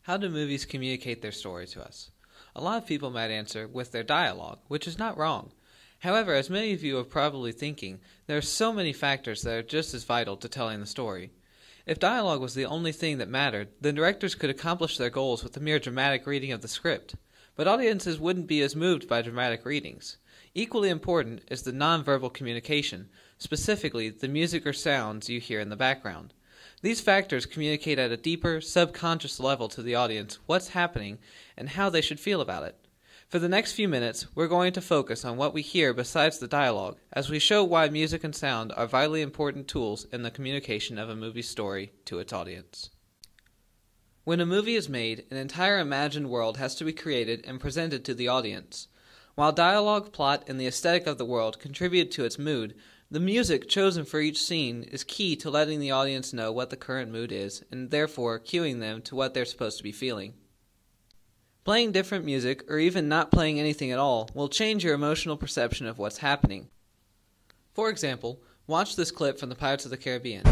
How do movies communicate their story to us? A lot of people might answer with their dialogue, which is not wrong. However, as many of you are probably thinking, there are so many factors that are just as vital to telling the story. If dialogue was the only thing that mattered, then directors could accomplish their goals with a mere dramatic reading of the script. But audiences wouldn't be as moved by dramatic readings. Equally important is the nonverbal communication, specifically the music or sounds you hear in the background. These factors communicate at a deeper, subconscious level to the audience what's happening and how they should feel about it. For the next few minutes, we're going to focus on what we hear besides the dialogue, as we show why music and sound are vitally important tools in the communication of a movie story to its audience. When a movie is made, an entire imagined world has to be created and presented to the audience. While dialogue, plot, and the aesthetic of the world contribute to its mood, the music chosen for each scene is key to letting the audience know what the current mood is, and therefore cueing them to what they're supposed to be feeling. Playing different music, or even not playing anything at all, will change your emotional perception of what's happening. For example, watch this clip from the Pirates of the Caribbean.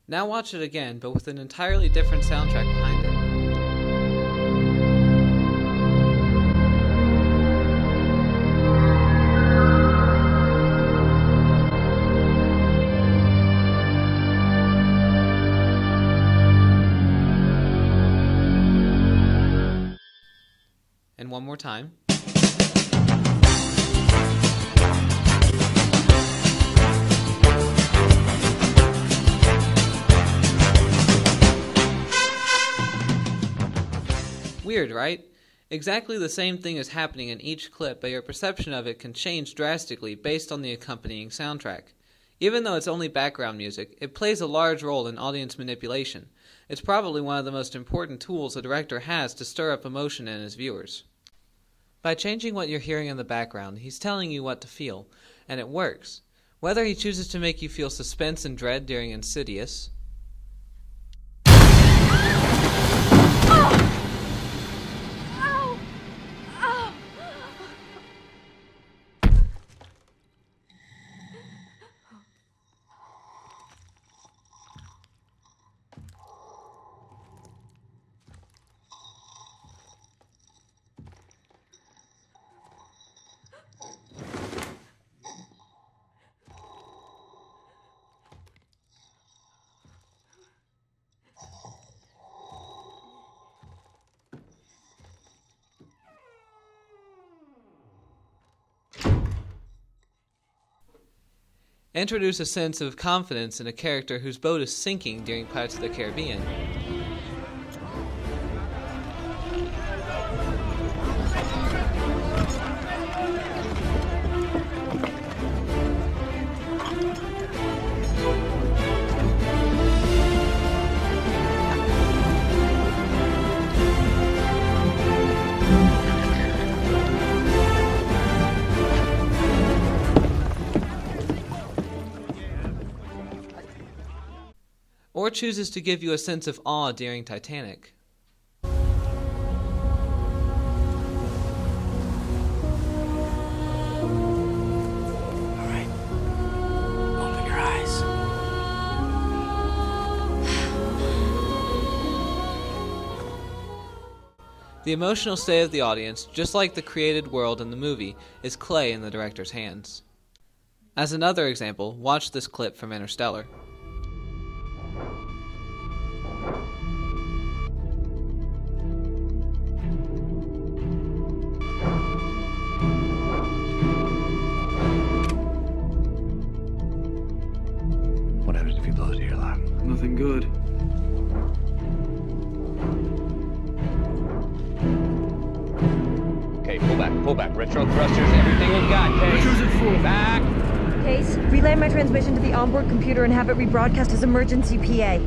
Now watch it again, but with an entirely different soundtrack behind it. And one more time. Weird, right? Exactly the same thing is happening in each clip, but your perception of it can change drastically based on the accompanying soundtrack. Even though it's only background music, it plays a large role in audience manipulation. It's probably one of the most important tools a director has to stir up emotion in his viewers. By changing what you're hearing in the background, he's telling you what to feel, and it works. Whether he chooses to make you feel suspense and dread during Insidious, introduce a sense of confidence in a character whose boat is sinking during Pirates of the Caribbean. Or chooses to give you a sense of awe during Titanic. Alright, open your eyes. The emotional state of the audience, just like the created world in the movie, is clay in the director's hands. As another example, watch this clip from Interstellar. What happens if you blow the airlock? Nothing good. Okay, pull back. Retro thrusters, everything we've got, Case. Retro's at full. Back! Case, relay my transmission to the onboard computer and have it rebroadcast as emergency PA.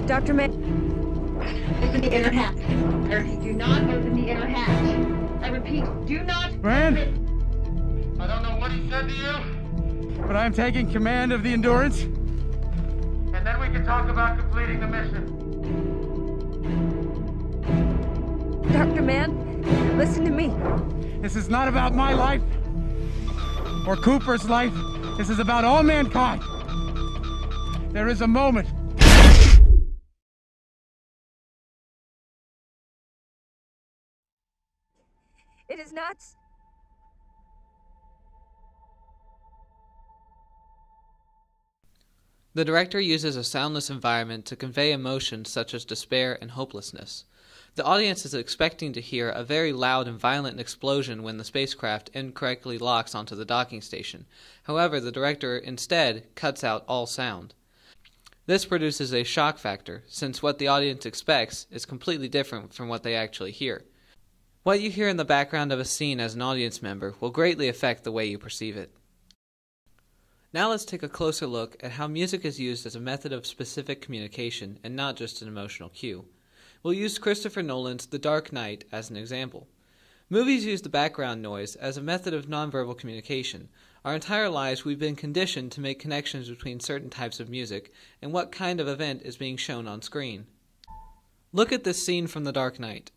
Dr. May... Open the inner hatch. Do not open the inner hatch. I repeat, do not Rand? open... I don't know what he said to you, But I'm taking command of the Endurance. and then we can talk about completing the mission. Dr. Mann, listen to me. This is not about my life or Cooper's life. This is about all mankind. There is a moment. It is not. The director uses a soundless environment to convey emotions such as despair and hopelessness. The audience is expecting to hear a very loud and violent explosion when the spacecraft incorrectly locks onto the docking station. However, the director instead cuts out all sound. This produces a shock factor, since what the audience expects is completely different from what they actually hear. What you hear in the background of a scene as an audience member will greatly affect the way you perceive it. Now let's take a closer look at how music is used as a method of specific communication and not just an emotional cue. We'll use Christopher Nolan's The Dark Knight as an example. Movies use the background noise as a method of nonverbal communication. Our entire lives we've been conditioned to make connections between certain types of music and what kind of event is being shown on screen. Look at this scene from The Dark Knight.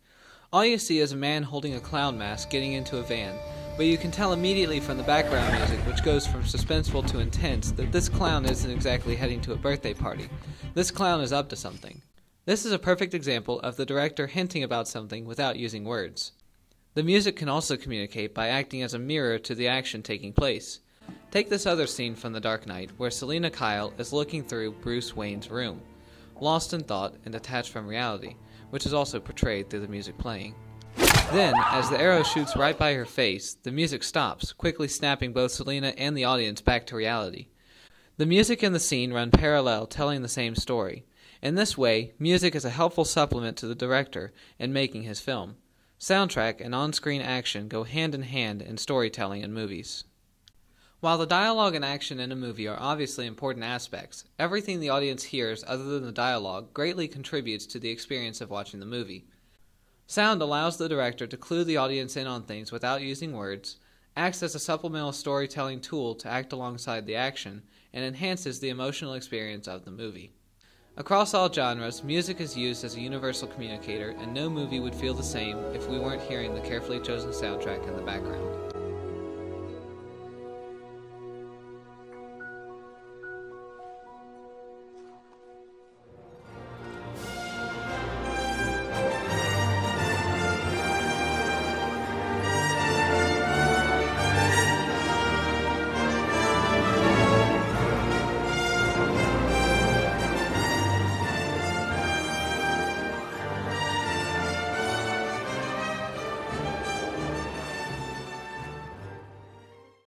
All you see is a man holding a clown mask getting into a van, but you can tell immediately from the background music, which goes from suspenseful to intense, that this clown isn't exactly heading to a birthday party. This clown is up to something. This is a perfect example of the director hinting about something without using words. The music can also communicate by acting as a mirror to the action taking place. Take this other scene from The Dark Knight, where Selina Kyle is looking through Bruce Wayne's room, lost in thought and detached from reality, which is also portrayed through the music playing. Then, as the arrow shoots right by her face, the music stops, quickly snapping both Selina and the audience back to reality. The music and the scene run parallel, telling the same story. In this way, music is a helpful supplement to the director in making his film. Soundtrack and on-screen action go hand in hand in storytelling in movies. While the dialogue and action in a movie are obviously important aspects, everything the audience hears other than the dialogue greatly contributes to the experience of watching the movie. Sound allows the director to clue the audience in on things without using words, acts as a supplemental storytelling tool to act alongside the action, and enhances the emotional experience of the movie. Across all genres, music is used as a universal communicator, and no movie would feel the same if we weren't hearing the carefully chosen soundtrack in the background.